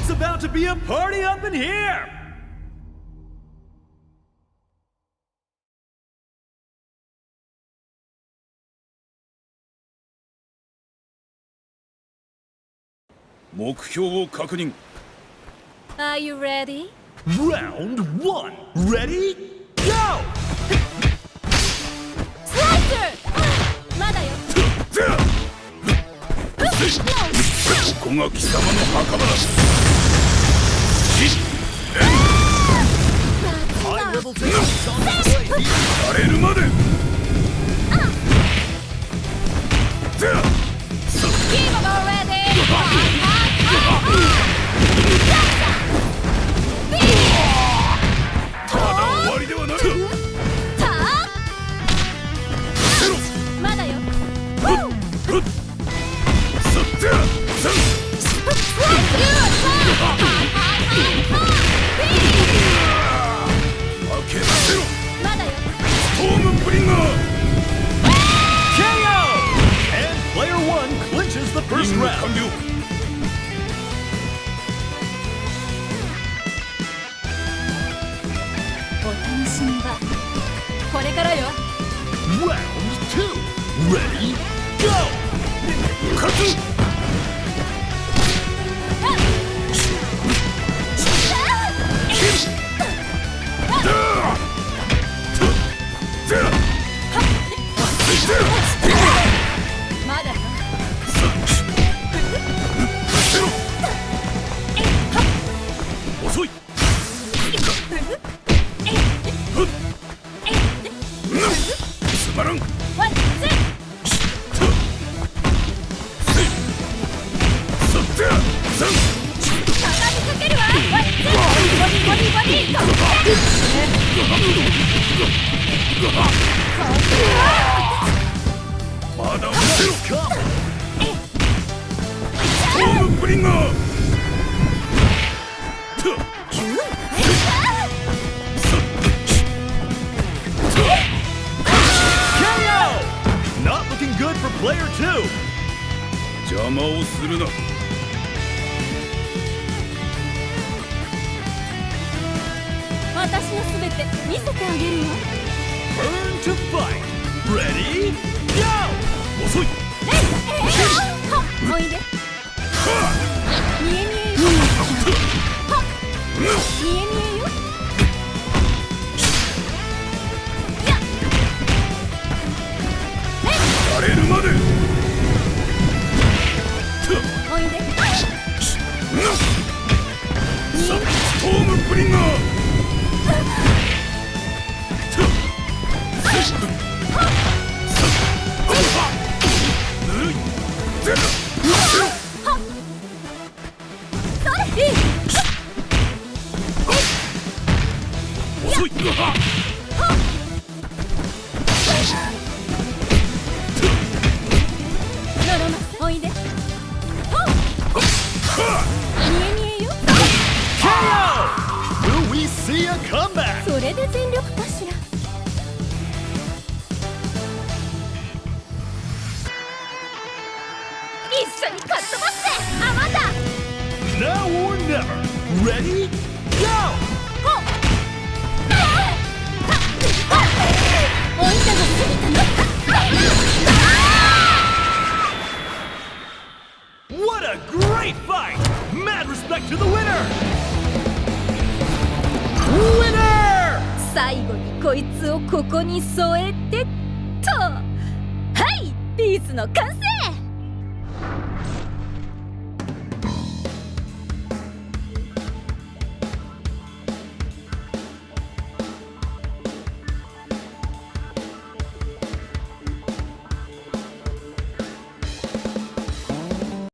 It's about to be a party up in here! 目標を確認。 Are you ready? Round 1. Ready? Go! Slicer! まだよ。ここが貴様の墓場だ。されるまで。Keep them already! ただ終わりではない。まだよ。負けさせろ。まだよ。ストームブリンガー。 KO! And player 1 clinches the first 任務 round. 完了。お楽しみはこれからよ。 Round 2. Ready? Go! 勝つ。まだよ。遅い。つまらん。ワンツー。畳みかけるわ。ワンツー。ボディボディボディ。まだ落ちろ。ストームブリンガー。KO! Not looking good for player 2. 邪魔をするな。私のすべて見せてあげるよ。 Burn to fight. Ready? Go! 遅い。おいで。見え見えよ。見え見えよ。されるまで。おいで。ストームブリンガー。ぬるい。遅い。おいで。見え見えよ。 KO! Will we see a comeback? それで全力かしら。一緒にかっ飛ばしてあまだ。 Now or never. Ready? Go! おいたが過ぎたの。 What a great fight! Mad respect to the winner! Winner! 最後にこいつをここに添えてっと。はい、ピースの完成。